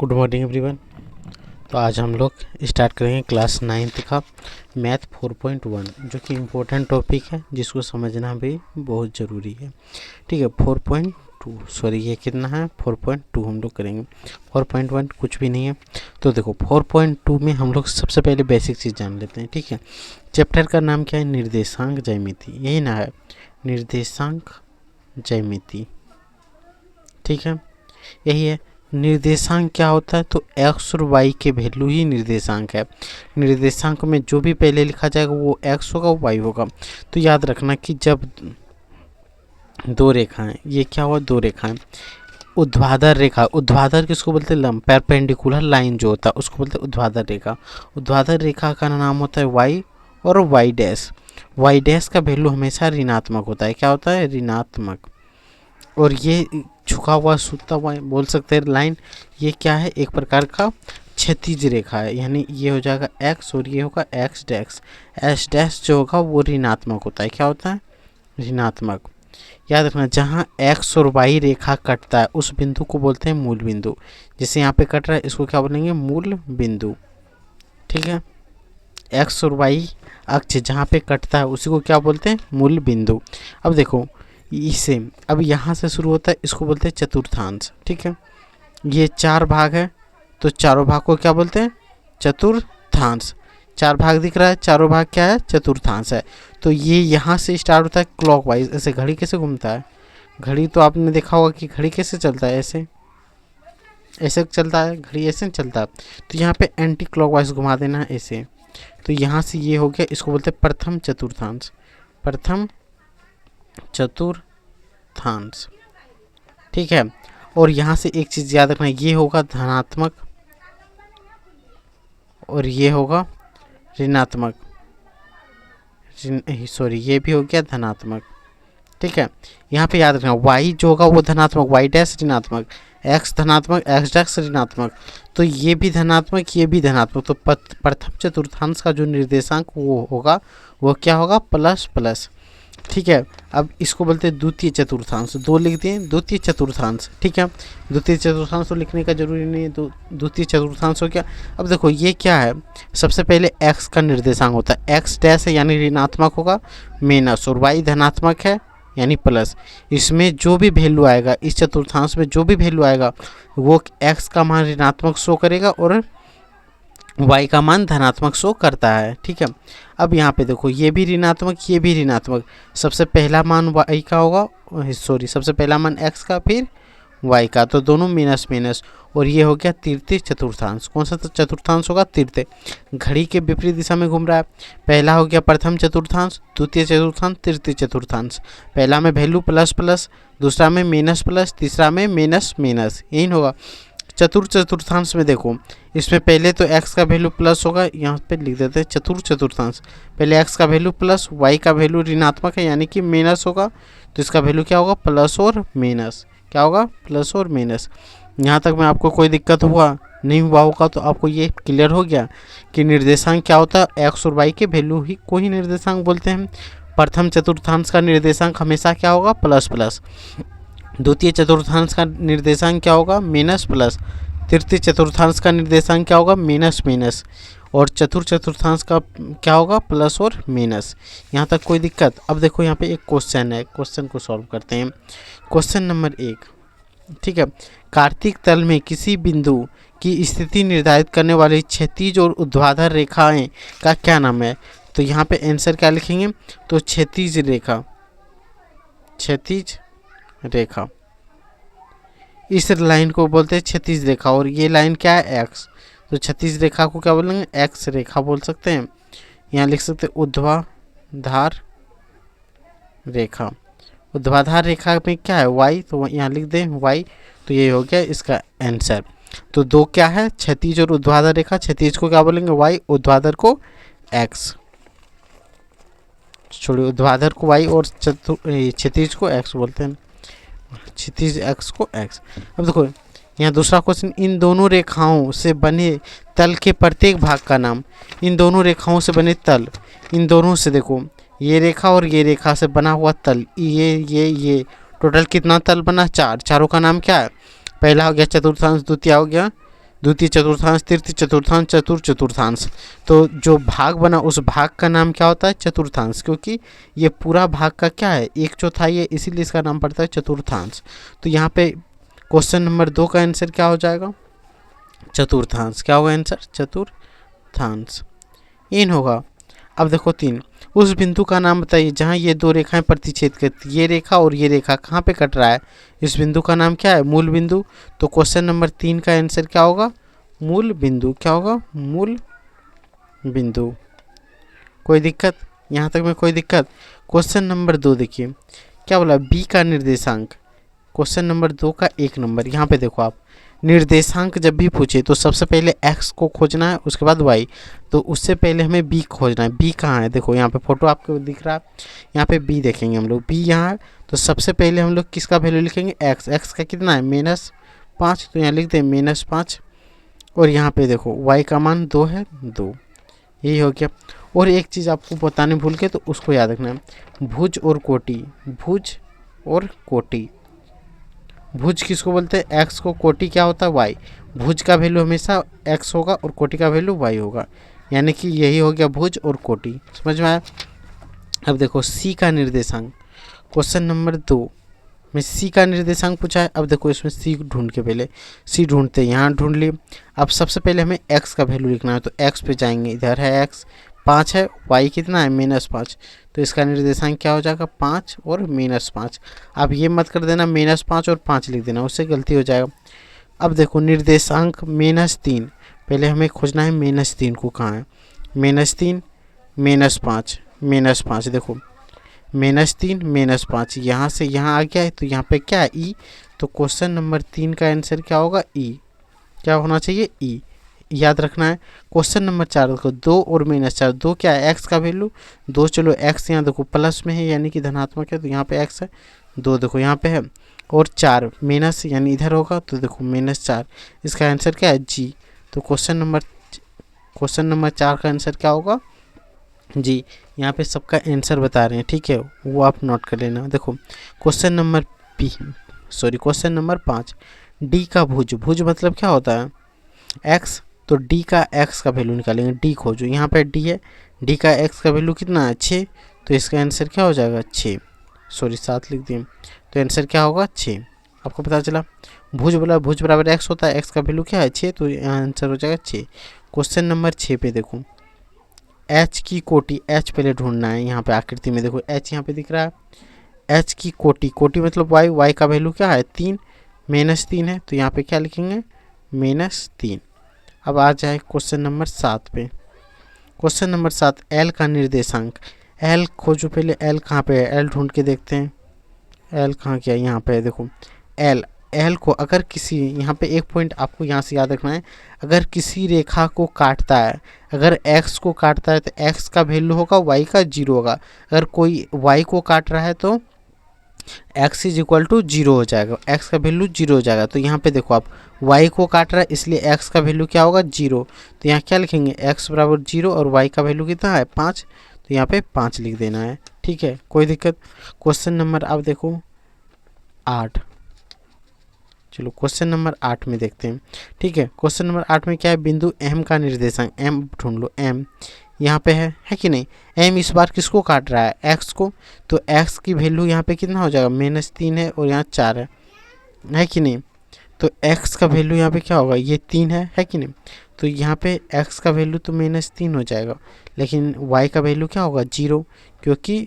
Good morning everyone. तो आज हम लोग स्टार्ट करेंगे क्लास 9th का मैथ 4.1 जो कि इम्पोर्टेंट टॉपिक है जिसको समझना भी बहुत ज़रूरी है। ठीक है, 4.2 सॉरी ये कितना है 4.2 हम लोग करेंगे। 4.1 कुछ भी नहीं है। तो देखो 4.2 में हम लोग सबसे पहले बेसिक चीज़ जान लेते हैं। ठीक है, चैप्टर का नाम क्या है? निर्देशांक ज्यामिति, यही ना है, निर्देशांक ज्यामिति। ठीक है, यही है। निर्देशांक क्या होता है? तो एक्स और वाई के वैल्यू ही निर्देशांक है। निर्देशांक में जो भी पहले लिखा जाएगा वो एक्स होगा, वाई होगा। तो याद रखना कि जब दो रेखाएं, ये क्या हुआ, दो रेखाएं, ऊर्ध्वाधर रेखा, ऊर्ध्वाधर किसको बोलते हैं? लंब, परपेंडिकुलर लाइन जो होता है उसको बोलते हैं ऊर्ध्वाधर रेखा। ऊर्ध्वाधर रेखा का नाम होता है वाई और वाई डैश। वाई डैश का वैल्यू हमेशा ऋणात्मक होता है। क्या होता है? ऋणात्मक। और ये झुका हुआ सूता हुआ बोल सकते हैं लाइन, ये क्या है? एक प्रकार का क्षैतिज रेखा है, यानी ये हो जाएगा एक्स और ये होगा एक्स डैश। एस डैश जो होगा वो ऋणात्मक होता है। क्या होता है? ऋणात्मक। याद रखना, जहाँ एक्स और वाई रेखा कटता है उस बिंदु को बोलते हैं मूल बिंदु। जैसे यहाँ पे कट रहा है इसको क्या बोलेंगे? मूल बिंदु। ठीक है, एक्स और वाई अक्ष जहाँ पे कटता है उसी को क्या बोलते हैं? मूल बिंदु। अब देखो इसे, अब यहाँ से शुरू होता है, इसको बोलते हैं चतुर्थांश। ठीक है, ये चार भाग है तो चारों भाग को क्या बोलते हैं? चतुर्थांश। चार भाग दिख रहा है, चारों भाग क्या है? चतुर्थांश है। तो ये यहाँ से स्टार्ट होता है क्लॉकवाइज। ऐसे घड़ी कैसे घूमता है? घड़ी तो आपने देखा होगा कि घड़ी कैसे चलता है, ऐसे ऐसे चलता है, घड़ी ऐसे चलता है। तो यहाँ पे एंटी क्लॉकवाइज घुमा देना है ऐसे। तो यहाँ से ये हो गया, इसको बोलते हैं प्रथम चतुर्थांश। प्रथम चतुर्थांश। ठीक है, और यहाँ से एक चीज़ याद रखना, ये होगा धनात्मक और ये होगा ऋणात्मक। सॉरी, ये भी हो गया धनात्मक। ठीक है, यहाँ पे याद रखना y जो होगा वो धनात्मक, y डैश ऋणात्मक, x धनात्मक, x डैश ऋणात्मक। तो ये भी धनात्मक, ये भी धनात्मक। तो प्रथम चतुर्थांश का जो निर्देशांक वो होगा वो क्या होगा? Plus plus. ठीक है, अब इसको बोलते हैं द्वितीय चतुर्थांश। दो लिख दिए, द्वितीय चतुर्थांश। ठीक है, द्वितीय चतुर्थांश तो लिखने का जरूरी नहीं है, तो द्वितीय चतुर्थांश हो गया। अब देखो ये क्या है? सबसे पहले x का निर्देशांक होता है, x डैश है यानी ऋणात्मक होगा, माइनस, और y धनात्मक है यानी प्लस। इसमें जो भी वैल्यू आएगा, इस चतुर्थांश में जो भी वैल्यू आएगा वो x का मान ऋणात्मक शो करेगा और y का मान धनात्मक शो करता है। ठीक है, अब यहाँ पे देखो ये भी ऋणात्मक, ये भी ऋणात्मक। सबसे पहला मान y का होगा, सॉरी सबसे पहला मान x का, फिर y का, तो दोनों माइनस माइनस। और ये हो गया तृतीय चतुर्थांश। कौन सा चतुर्थांश होगा? तृतीय। घड़ी के विपरीत दिशा में घूम रहा है। पहला हो गया प्रथम चतुर्थांश, द्वितीय चतुर्थांश, तृतीय चतुर्थांश। पहला में वैल्यू प्लस प्लस, दूसरा में माइनस प्लस, तीसरा में माइनस माइनस, यही होगा। चतुर्थ चतुर्थांश में देखो, इसमें पहले तो x का वैल्यू प्लस होगा, यहाँ पे लिख देते हैं चतुर्थ चतुर्थांश। पहले x का वैल्यू प्लस, y का वैल्यू ऋणात्मक है यानी कि माइनस होगा, तो इसका वैल्यू क्या होगा? प्लस और माइनस। क्या होगा? प्लस और माइनस। यहाँ तक में आपको कोई दिक्कत हुआ नहीं हुआ होगा तो आपको ये क्लियर हो गया कि निर्देशांक क्या होता है? एक्स और वाई के वैल्यू ही को ही निर्देशांक बोलते हैं। प्रथम चतुर्थांश का निर्देशांक हमेशा क्या होगा? Plus plus. द्वितीय चतुर्थांश का निर्देशांक क्या होगा? Minus plus. तृतीय चतुर्थांश का निर्देशांक क्या होगा? Minus minus. और चतुर्थ चतुर्थांश का क्या होगा? प्लस और माइनस। यहाँ तक कोई दिक्कत? अब देखो यहाँ पे एक क्वेश्चन है, क्वेश्चन को सॉल्व करते हैं। Question number 1। ठीक है, कार्तिक तल में किसी बिंदु की स्थिति निर्धारित करने वाली क्षैतिज और ऊर्ध्वाधर रेखाएं का क्या नाम है? तो यहाँ पे आंसर क्या लिखेंगे? तो क्षैतिज रेखा, क्षैतिज रेखा, इस लाइन को बोलते हैं क्षैतिज रेखा। और ये लाइन क्या है? एक्स। तो क्षैतिज रेखा को क्या बोलेंगे? एक्स रेखा बोल सकते हैं। यहाँ लिख सकते हैं ऊर्ध्वाधर रेखा। ऊर्ध्वाधर रेखा में क्या है? वाई, तो यहाँ लिख दें वाई। तो ये हो गया इसका आंसर। तो दो क्या है? क्षैतिज और ऊर्ध्वाधर रेखा। क्षैतिज को क्या बोलेंगे? वाई, ऊर्ध्वाधर को एक्स। छोड़िए, ऊर्ध्वाधर को वाई और क्षैतिज को एक्स बोलते हैं, क्षैतिज एक्स को एक्स। अब देखो यहाँ दूसरा क्वेश्चन, इन दोनों रेखाओं से बने तल के प्रत्येक भाग का नाम। इन दोनों रेखाओं से बने तल, इन दोनों से देखो ये रेखा और ये रेखा से बना हुआ तल, ये टोटल कितना तल बना? 4। चारों का नाम क्या है? पहला हो गया चतुर्थांश, द्वितीय हो गया द्वितीय चतुर्थांश, तृतीय चतुर्थांश, चतुर्थांश। तो जो भाग बना उस भाग का नाम क्या होता है? चतुर्थांश, क्योंकि ये पूरा भाग का क्या है? 1/4 है, इसीलिए इसका नाम पड़ता है चतुर्थांश। तो यहाँ पे क्वेश्चन नंबर 2 का आंसर क्या हो जाएगा? चतुर्थांश। क्या होगा आंसर? चतुर्थांश। इन होगा। अब देखो 3, उस बिंदु का नाम बताइए जहाँ ये दो रेखाएं प्रतिच्छेद करती, ये रेखा और ये रेखा कहाँ पे कट रहा है? इस बिंदु का नाम क्या है? मूल बिंदु। तो क्वेश्चन नंबर 3 का आंसर क्या होगा? मूल बिंदु। क्या होगा? मूल बिंदु। कोई दिक्कत? यहाँ तक में कोई दिक्कत? क्वेश्चन नंबर 2 देखिए क्या बोला? बी का निर्देशांक। क्वेश्चन नंबर 2 का 1 नंबर। यहाँ पे देखो आप, निर्देशांक जब भी पूछे तो सबसे पहले x को खोजना है, उसके बाद y। तो उससे पहले हमें b खोजना है। b कहाँ है? देखो यहाँ पे फोटो आपको दिख रहा है, यहाँ पे b देखेंगे हम लोग। b यहाँ है, तो सबसे पहले हम लोग किसका वैल्यू लिखेंगे? x का कितना है? -5। तो यहाँ लिख दें -5। और यहाँ पे देखो y का मान 2 है, 2। यही हो गया। और एक चीज़ आपको बताने भूल के, तो उसको याद रखना है, भुज और कोटि। भुज और कोटि। भुज किसको बोलते हैं? एक्स को। कोटि क्या होता है? वाई। भुज का वैल्यू हमेशा एक्स होगा और कोटि का वैल्यू वाई होगा, यानी कि यही हो गया भुज और कोटि। समझ में आया? अब देखो सी का निर्देशांक। क्वेश्चन नंबर 2 में सी का निर्देशांक पूछा है। अब देखो इसमें सी ढूंढ के, पहले सी ढूंढते हैं, यहाँ ढूंढ लिए। अब सबसे पहले हमें एक्स का वैल्यू लिखना है, तो एक्स पे जाएंगे, इधर है एक्स 5 है, वाई कितना है? -5। तो इसका निर्देशांक क्या हो जाएगा? 5 और -5। अब ये मत कर देना -5 और 5 लिख देना, उससे गलती हो जाएगा। अब देखो निर्देशांक -3, पहले हमें खोजना है -3 को कहाँ है? -3 -5 -5। देखो -3 -5, यहाँ से यहाँ आ गया है, तो यहाँ पे क्या है? ई। तो क्वेश्चन नंबर 3 का आंसर क्या होगा? ई। क्या होना चाहिए? ई। याद रखना है। क्वेश्चन नंबर 4 देखो 2 और -4। 2 क्या है? एक्स का वैल्यू 2। चलो एक्स यहाँ देखो प्लस में है, यानी कि धनात्मक है, तो यहाँ पे एक्स है। 2 देखो यहाँ पे है, और 4 माइनस यानी इधर होगा, तो देखो -4। इसका आंसर क्या है? जी। तो क्वेश्चन नंबर 4 का आंसर क्या होगा? जी। यहाँ पे सबका आंसर बता रहे हैं, ठीक है, वो आप नोट कर लेना। देखो क्वेश्चन नंबर 5, डी का भुज। भुज मतलब क्या होता है? एक्स। तो डी का एक्स का वैल्यू निकालेंगे, डी खोजो। यहाँ पे डी है, डी का एक्स का वैल्यू कितना है? 6। तो इसका आंसर क्या हो जाएगा? 6। 7 लिख दिए, तो आंसर क्या होगा? 6। आपको पता चला। भुज बोला, भुज बराबर एक्स होता है, एक्स का वैल्यू क्या है? 6। तो आंसर हो जाएगा 6। क्वेश्चन नंबर 6 पे देखो एच की कोटि। एच पहले ढूंढना है, यहाँ पे आकृति में देखो एच यहाँ पे दिख रहा है। एच की कोटि, कोटि मतलब वाई। वाई का वैल्यू क्या है? 3। -3 है, तो यहाँ पे क्या लिखेंगे? -3। अब आ जाए क्वेश्चन नंबर 7 पे। क्वेश्चन नंबर 7, एल का निर्देशांक। एल खोजो पहले, एल कहाँ पे है? एल ढूंढ के देखते हैं। एल कहाँ क्या? यहाँ पे है, देखो एल। एल को अगर किसी, यहाँ पे एक पॉइंट आपको यहाँ से याद रखना है, अगर किसी रेखा को काटता है, अगर एक्स को काटता है, तो एक्स का वैल्यू होगा वाई का 0 होगा। अगर कोई वाई को काट रहा है तो x इज इक्वल टू 0 हो जाएगा, x का वैल्यू 0 हो जाएगा। तो यहाँ पे देखो आप y को काट रहा है, इसलिए x का वैल्यू क्या होगा? 0। तो यहाँ क्या लिखेंगे? x बराबर 0 और y का वैल्यू कितना है? 5। तो यहाँ पे 5 लिख देना है, ठीक है, कोई दिक्कत? क्वेश्चन नंबर अब देखो 8। चलो क्वेश्चन नंबर 8 में देखते हैं, ठीक है। क्वेश्चन नंबर 8 में क्या है? बिंदु m का निर्देशांक। m ढूंढ लो, m यहाँ पे है कि नहीं? m इस बार किसको काट रहा है? x को। तो x की वैल्यू यहाँ पे कितना हो जाएगा? -3 है और यहाँ 4 है कि नहीं? तो x का वैल्यू यहाँ पे क्या होगा? ये 3 है कि नहीं? तो यहाँ पे x का वैल्यू तो -3 हो जाएगा, लेकिन y का वैल्यू क्या होगा? 0, क्योंकि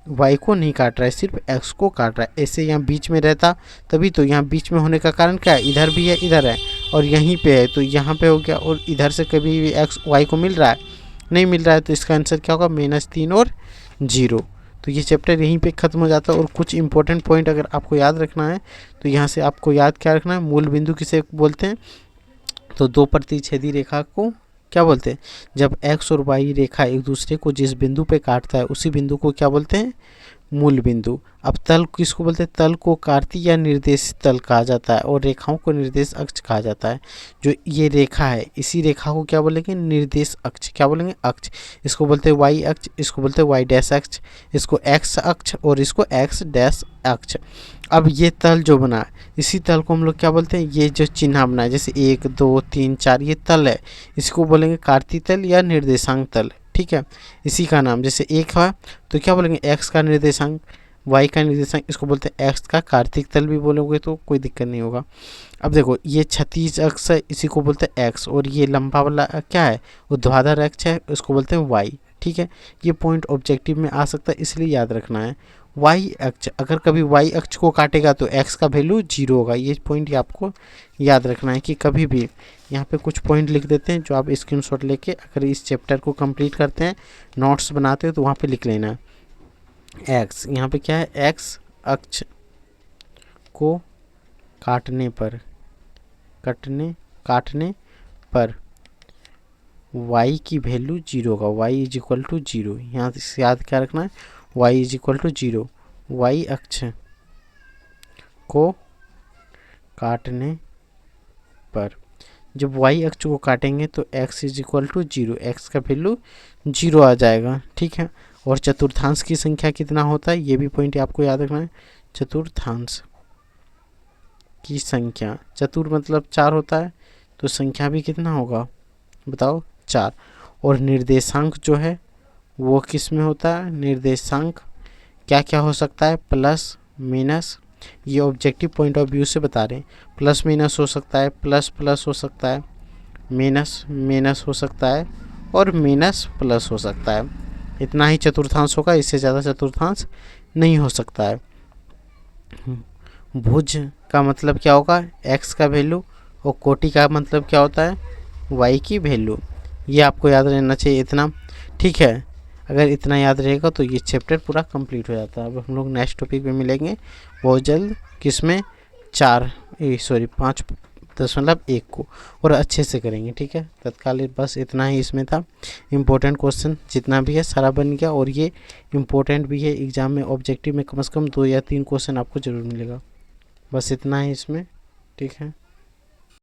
y को नहीं काट रहा है, सिर्फ x को काट रहा है। ऐसे यहाँ बीच में रहता, तभी तो यहाँ बीच में होने का कारण क्या है? इधर भी है, इधर है, और यहीं पे है, तो यहाँ पे हो गया। और इधर से कभी भी x y को मिल रहा है? नहीं मिल रहा है, तो इसका आंसर क्या होगा? -3 और 0। तो ये चैप्टर यहीं पे ख़त्म हो जाता है। और कुछ इंपॉर्टेंट पॉइंट अगर आपको याद रखना है, तो यहाँ से आपको याद क्या रखना है? मूल बिंदु किसे बोलते हैं? तो 2 प्रतिच्छेदी रेखा को क्या बोलते हैं? जब x और y रेखा एक दूसरे को जिस बिंदु पे काटता है, उसी बिंदु को क्या बोलते हैं? मूल बिंदु। अब तल किसको बोलते हैं? तल को कार्तीय या निर्देशित तल कहा जाता है और रेखाओं को निर्देश अक्ष कहा जाता है। जो ये रेखा है इसी रेखा को क्या बोलेंगे? निर्देश अक्ष। क्या बोलेंगे? अक्ष। इसको बोलते हैं वाई अक्ष, इसको बोलते हैं वाई डैश अक्ष, इसको एक्स अक्ष और इसको एक्स डैश अक्ष। अब ये तल जो बना है इसी तल को हम लोग क्या बोलते हैं? ये जो चिन्ह बना है जैसे 1 2 3 4 ये तल है, इसको बोलेंगे कार्तीय तल या निर्देशांक तल। ठीक है, इसी का नाम जैसे 1 है तो क्या बोलेंगे? एक्स का निर्देशांक, वाई का निर्देशांक, इसको बोलते हैं एक्स का कार्तिक तल भी बोलोगे तो कोई दिक्कत नहीं होगा। अब देखो ये क्षैतिज अक्ष है इसी को बोलते हैं एक्स और ये लंबा वाला क्या है? ऊर्ध्वाधर अक्ष है, उसको बोलते हैं वाई। ठीक है, ये पॉइंट ऑब्जेक्टिव में आ सकता है इसलिए याद रखना है। वाई अक्ष अगर कभी वाई अक्ष को काटेगा तो एक्स का वैल्यू 0 होगा। ये पॉइंट आपको याद रखना है कि कभी भी यहाँ पे कुछ पॉइंट लिख देते हैं जो आप स्क्रीनशॉट लेके अगर इस चैप्टर को कंप्लीट करते हैं, नोट्स बनाते हो तो वहाँ पे लिख लेना है। एक्स यहाँ पे क्या है? एक्स अक्ष को काटने पर y की वैल्यू 0 होगा। y is equal to 0। यहाँ से याद क्या रखना है? y is equal to 0। y अक्ष को काटने पर जब y अक्ष को काटेंगे तो x is equal to 0, x का वैल्यू 0 आ जाएगा। ठीक है, और चतुर्थांश की संख्या कितना होता है ये भी पॉइंट आपको याद रखना है। चतुर्थांश की संख्या, चतुर मतलब 4 होता है तो संख्या भी कितना होगा बताओ? 4। और निर्देशांक जो है वो किस में होता है? निर्देशांक क्या क्या हो सकता है? प्लस माइनस, ये ऑब्जेक्टिव पॉइंट ऑफ व्यू से बता रहे हैं। प्लस माइनस हो सकता है, प्लस प्लस हो सकता है, माइनस माइनस हो सकता है और माइनस प्लस हो सकता है। इतना ही चतुर्थांश होगा, इससे ज़्यादा चतुर्थांश नहीं हो सकता है। भुज का मतलब क्या होगा? एक्स का वैल्यू, और कोटि का मतलब क्या होता है? वाई की वैल्यू। ये आपको याद रहना चाहिए इतना। ठीक है, अगर इतना याद रहेगा तो ये चैप्टर पूरा कंप्लीट हो जाता है। अब हम लोग नेक्स्ट टॉपिक पे मिलेंगे बहुत जल्द, किसमें? 5.1 को, और अच्छे से करेंगे। ठीक है, तत्काल बस इतना ही इसमें था। इम्पोर्टेंट क्वेश्चन जितना भी है सारा बन गया, और ये इम्पोर्टेंट भी है एग्जाम में, ऑब्जेक्टिव में कम से कम 2 या 3 क्वेश्चन आपको ज़रूर मिलेगा। बस इतना ही इसमें। ठीक है।